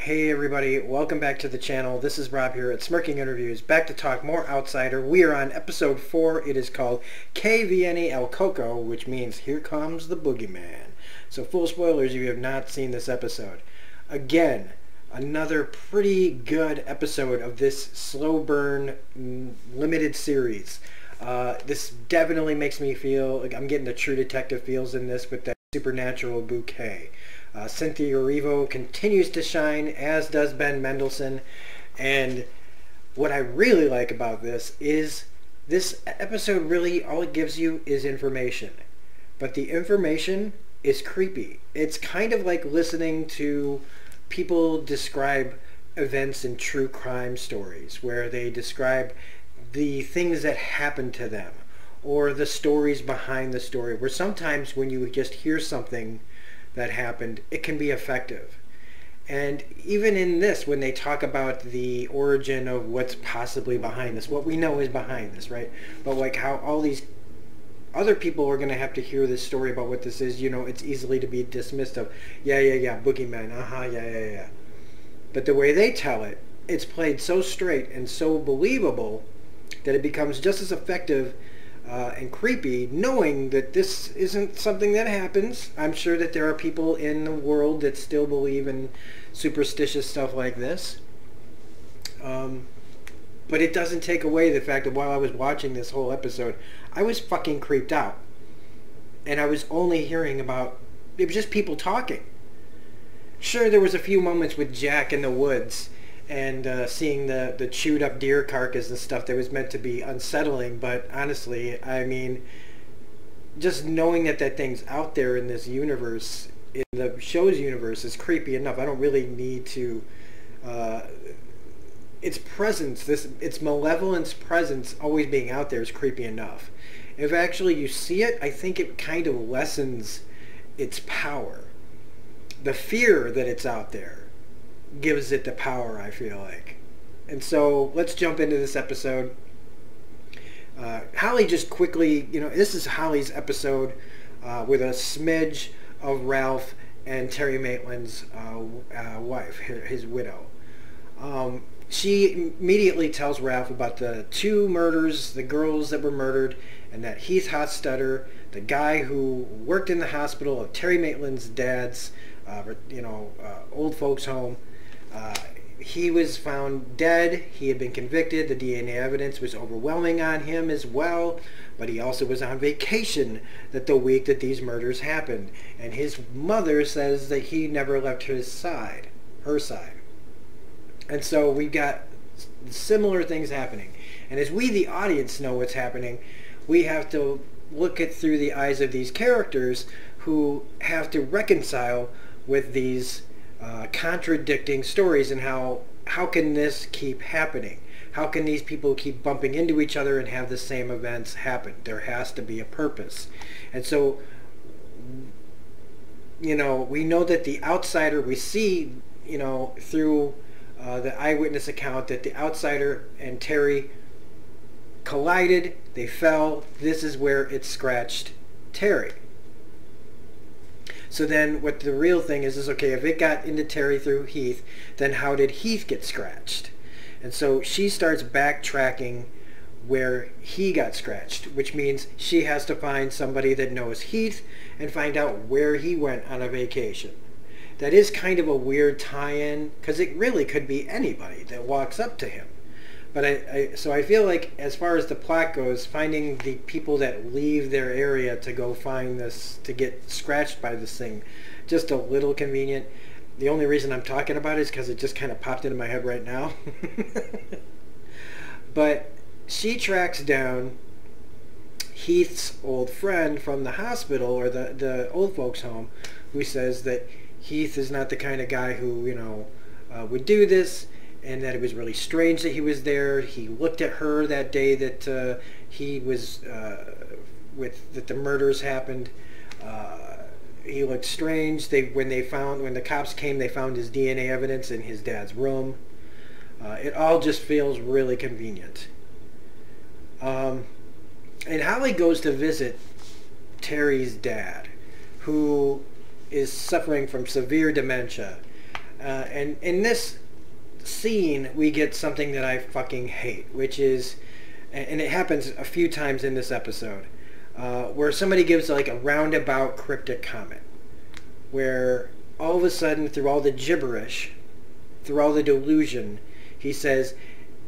Hey everybody, welcome back to the channel. This is Rob here at Smirking Interviews, back to talk more Outsider. We are on episode 4. It is called Viene el Coco, which means here comes the boogeyman. So full spoilers if you have not seen this episode. Again, another pretty good episode of this slow burn limited series. This definitely makes me feel like I'm getting the True Detective feels in this with that supernatural bouquet. Cynthia Erivo continues to shine, as does Ben Mendelsohn. And what I really like about this is this episode really, all it gives you is information. But the information is creepy. It's kind of like listening to people describe events in true crime stories, where they describe the things that happened to them, or the stories behind the story, where sometimes when you just hear something that happened, it can be effective. And even in this, when they talk about the origin of what's possibly behind this, what we know is behind this, right? But like how all these other people are going to have to hear this story about what this is, you know, it's easily to be dismissed of, yeah, boogeyman, yeah. But the way they tell it, it's played so straight and so believable that it becomes just as effective and creepy, knowing that this isn't something that happens. I'm sure that there are people in the world that still believe in superstitious stuff like this. But it doesn't take away the fact that while I was watching this whole episode, I was fucking creeped out. And I was only hearing about, it was just people talking. Sure, there was a few moments with Jack in the woods and seeing the chewed up deer carcass and stuff that was meant to be unsettling, but honestly, I mean, just knowing that that thing's out there in this universe, in the show's universe, is creepy enough. I don't really need to, its presence, its malevolence presence always being out there is creepy enough. If actually you see it, I think it kind of lessens its power. The fear that it's out there gives it the power, I feel like. And so let's jump into this episode. Holly just quickly, you know, this is Holly's episode with a smidge of Ralph and Terry Maitland's wife, his widow. She immediately tells Ralph about the 2 murders, the girls that were murdered, and that Heath Hofstadter, the guy who worked in the hospital of Terry Maitland's dad's, old folks home. He was found dead. He had been convicted. The DNA evidence was overwhelming on him as well, but he also was on vacation the week that these murders happened. And his mother says that he never left her side. And so we've got similar things happening. And as we, the audience, know what's happening, we have to look at through the eyes of these characters who have to reconcile with these contradicting stories, and how can this keep happening? How can these people keep bumping into each other and have the same events happen? There has to be a purpose. And so, you know, we know that the outsider, we see, you know, through the eyewitness account, that the outsider and Terry collided, they fell. This is where it scratched Terry. So then what the real thing is okay, if it got into Terry through Heath, then how did Heath get scratched? And so she starts backtracking where he got scratched, which means she has to find somebody that knows Heath and find out where he went on a vacation. That is kind of a weird tie-in, because it really could be anybody that walks up to him. But so I feel like, as far as the plot goes, finding the people that leave their area to go find this, to get scratched by this thing, just a little convenient. The only reason I'm talking about it is because it just kind of popped into my head right now. But she tracks down Heath's old friend from the hospital, or the old folks home, who says that Heath is not the kind of guy who, you know, would do this, and that it was really strange that he was there. He looked at her that day that he was that the murders happened. He looked strange. When the cops came, they found his DNA evidence in his dad's room. It all just feels really convenient. And Holly goes to visit Terry's dad, who is suffering from severe dementia. And in this scene, we get something that I fucking hate, which is, and it happens a few times in this episode, where somebody gives like a roundabout cryptic comment, where all of a sudden, through all the gibberish, through all the delusion, he says,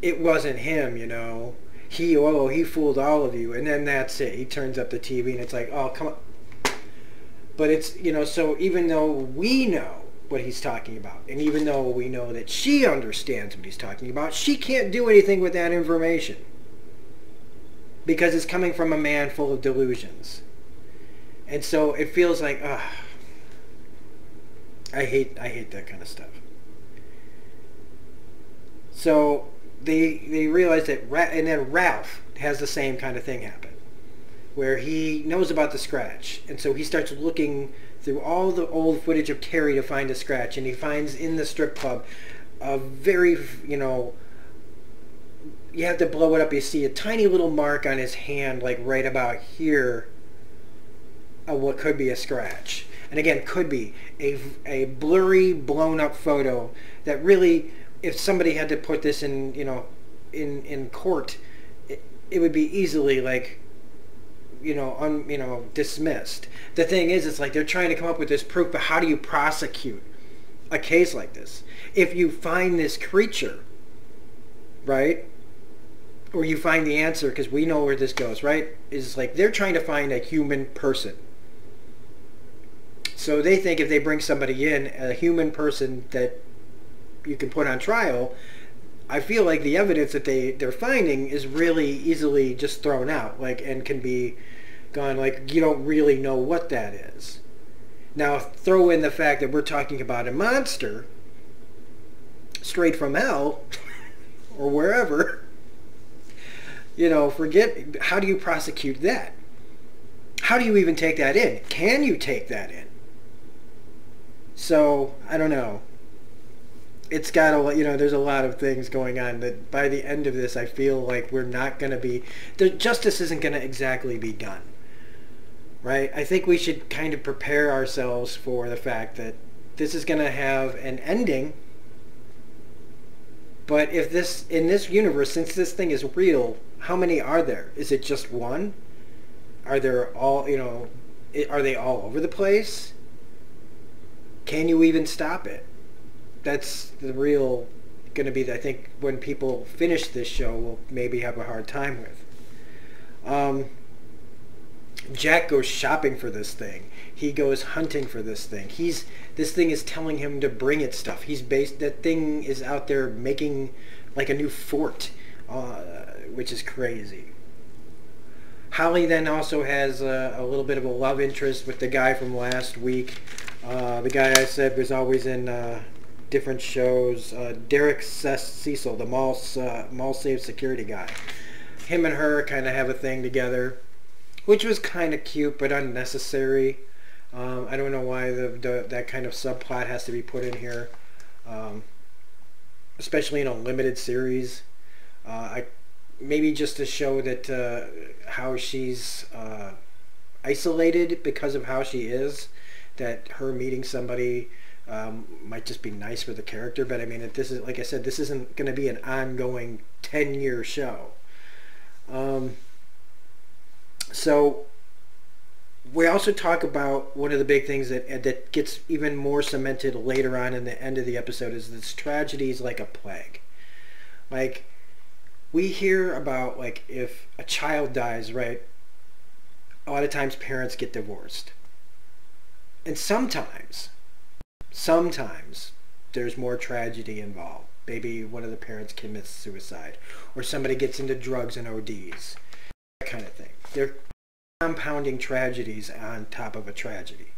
it wasn't him, you know. He fooled all of you. And then that's it. He turns up the TV and it's like, oh, come on. But it's, you know, so even though we know what he's talking about, and even though we know that she understands what he's talking about, she can't do anything with that information. Because it's coming from a man full of delusions. And so it feels like, I hate that kind of stuff. So they realize that, and then Ralph has the same kind of thing happen, where he knows about the scratch, and so he starts looking through all the old footage of Terry to find a scratch, and he finds in the strip club a very, you know, you have to blow it up, you see a tiny little mark on his hand, like right about here, of what could be a scratch. And again, could be a blurry, blown up photo that really, if somebody had to put this in, you know, in court, it would be easily like, you know, dismissed. The thing is, it's like they're trying to come up with this proof, but how do you prosecute a case like this? If you find this creature, right, or you find the answer, because we know where this goes, right, is like they're trying to find a human person. So they think if they bring somebody in, a human person that you can put on trial, I feel like the evidence that they're finding is really easily just thrown out, like, and can be gone, like, you don't really know what that is. Now throw in the fact that we're talking about a monster straight from hell or wherever, you know, forget, how do you prosecute that? How do you even take that in? Can you take that in? So, I don't know. It's got a, you know, there's a lot of things going on that by the end of this, I feel like we're not going to be, the justice isn't going to exactly be done. Right? I think we should kind of prepare ourselves for the fact that this is going to have an ending. But if this, in this universe, since this thing is real, how many are there? Is it just one? Are there all, you know, are they all over the place? Can you even stop it? That's the real, going to be, I think, when people finish this show, will maybe have a hard time with. Jack goes shopping for this thing. He goes hunting for this thing. This thing is telling him to bring it stuff. That thing is out there making like a new fort, which is crazy. Holly then also has a little bit of a love interest with the guy from last week. The guy I said was always in different shows. Derek Cecil, the mall safe security guy. Him and her kind of have a thing together, which was kind of cute but unnecessary. I don't know why that kind of subplot has to be put in here, especially in a limited series. Maybe just to show that how she's isolated because of how she is, that her meeting somebody might just be nice for the character. But I mean, this is, like I said, this isn't going to be an ongoing 10-year show. So we also talk about one of the big things that gets even more cemented later on in the end of the episode is this tragedy is like a plague. Like, we hear about, like, if a child dies, right, a lot of times parents get divorced. And sometimes there's more tragedy involved. Maybe one of the parents commits suicide, or somebody gets into drugs and ODs, that kind of thing. They're compounding tragedies on top of a tragedy.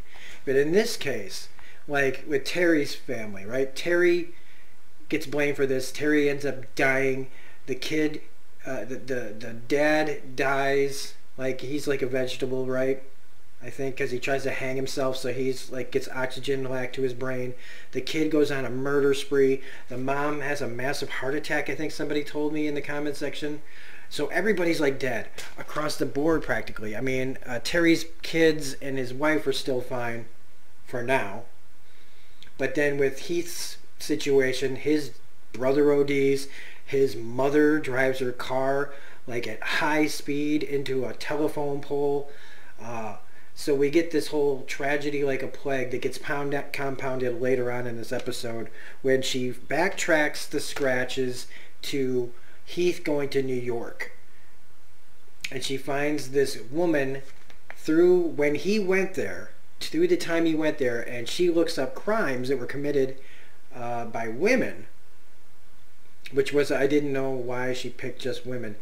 But in this case, like with Terry's family, right? Terry gets blamed for this. Terry ends up dying. The kid, the dad dies. Like, he's like a vegetable, right? I think, because he tries to hang himself, so he's like gets oxygen lack to his brain. The kid goes on a murder spree. The mom has a massive heart attack, I think somebody told me in the comment section. So everybody's like dead across the board practically. I mean, Terry's kids and his wife are still fine for now. But then with Heath's situation, his brother ODs, his mother drives her car like at high speed into a telephone pole. So we get this whole tragedy like a plague that gets compounded later on in this episode when she backtracks the scratches to Heath going to New York. And she finds this woman through the time he went there, and she looks up crimes that were committed by women, which was, I didn't know why she picked just women.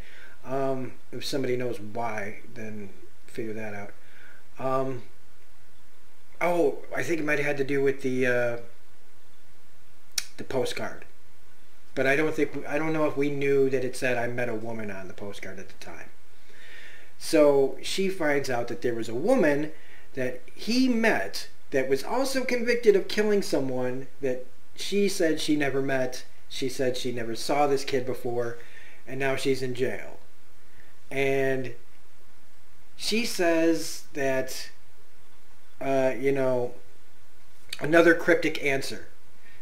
If somebody knows why, then figure that out. Oh, I think it might have had to do with the postcard. But I don't know if we knew that it said I met a woman on the postcard at the time. So she finds out that there was a woman that he met that was also convicted of killing someone that she said she never met. She said she never saw this kid before, and now she's in jail. And she says that, another cryptic answer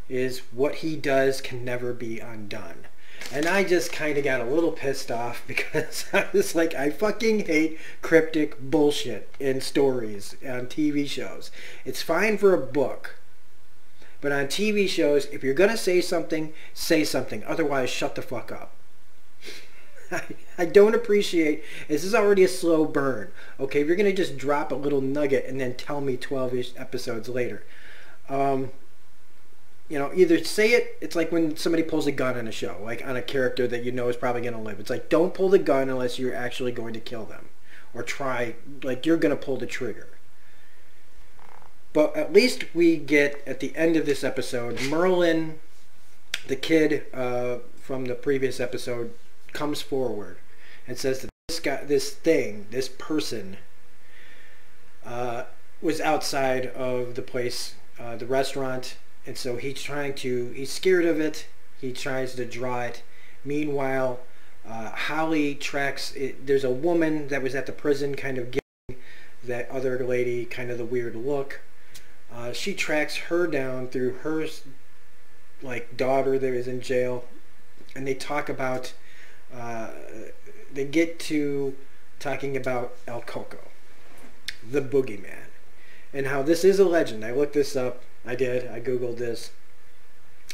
is what he does can never be undone. And I just kind of got a little pissed off because I was like, I fucking hate cryptic bullshit in stories on TV shows. It's fine for a book. But on TV shows, if you're going to say something, say something. Otherwise, shut the fuck up. I don't appreciate, this is already a slow burn. Okay, if you're going to just drop a little nugget and then tell me 12-ish episodes later. Either say it, it's like when somebody pulls a gun on a show, like on a character that you know is probably going to live. It's like, don't pull the gun unless you're actually going to kill them. Or try, like you're going to pull the trigger. But at least we get, at the end of this episode, Merlin, the kid from the previous episode, comes forward and says that this person was outside of the place, the restaurant, and so he's scared of it. He tries to draw it. Meanwhile, Holly tracks it. There's a woman that was at the prison kind of getting that other lady, kind of the weird look. She tracks her down through her daughter that is in jail, and they talk about they get to talking about El Coco, the boogeyman, and how this is a legend. I looked this up. I googled this,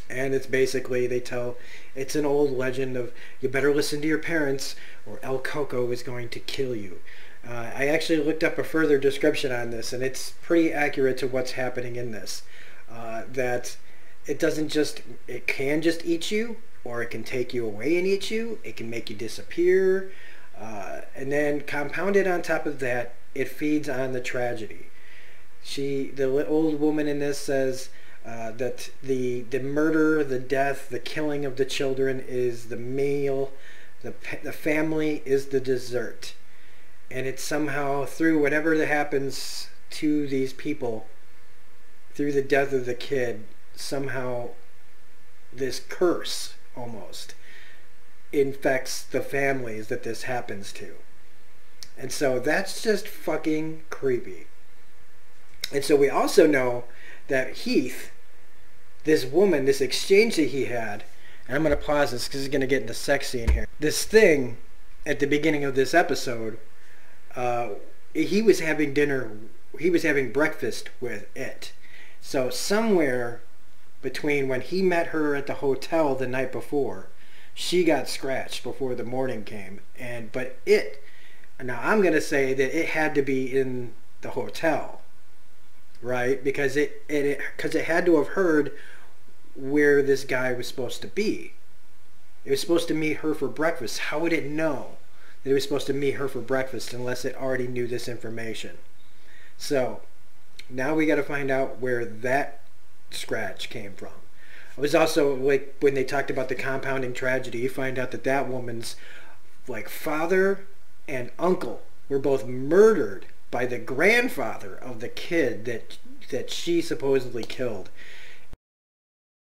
and it's basically, it's an old legend of you better listen to your parents or El Coco is going to kill you. I actually looked up a further description on this, and it's pretty accurate to what's happening in this. That it can just eat you, or it can take you away and eat you. It can make you disappear. And then compounded on top of that, it feeds on the tragedy. The old woman in this says that the murder, the death, the killing of the children is the meal, the family is the dessert. And it's somehow, through whatever that happens to these people, through the death of the kid, somehow this curse almost infects the families that this happens to. And so that's just fucking creepy. And so we also know that Heath, this woman, this exchange that he had, and I'm going to pause this because it's going to get into sex scene here. This thing at the beginning of this episode, he was having breakfast with it. So somewhere between when he met her at the hotel the night before, she got scratched before the morning came. Now I'm going to say that it had to be in the hotel, right? Because it had to have heard where this guy was supposed to be. It was supposed to meet her for breakfast. How would it know that it was supposed to meet her for breakfast unless it already knew this information? So now we got to find out where that scratch came from. It was also like when they talked about the compounding tragedy, you find out that that woman's father and uncle were both murdered by the grandfather of the kid that she supposedly killed.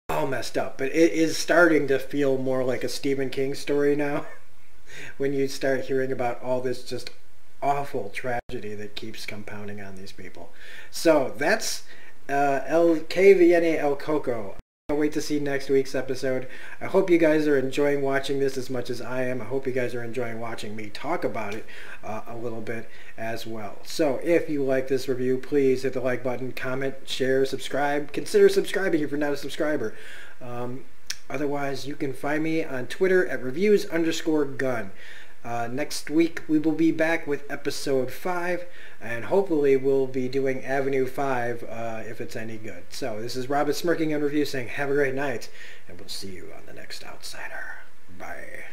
All messed up, but it is starting to feel more like a Stephen King story now when you start hearing about all this just awful tragedy that keeps compounding on these people. So that's Viene El Coco. I can't wait to see next week's episode. I hope you guys are enjoying watching this as much as I am. I hope you guys are enjoying watching me talk about it a little bit as well. So if you like this review, please hit the like button, comment, share, subscribe. Consider subscribing if you're not a subscriber. Otherwise, you can find me on Twitter at reviews_gun. Next week we will be back with episode 5, and hopefully we'll be doing Avenue 5 if it's any good. So this is Rob at Smirking on Review saying have a great night, and we'll see you on the next Outsider. Bye.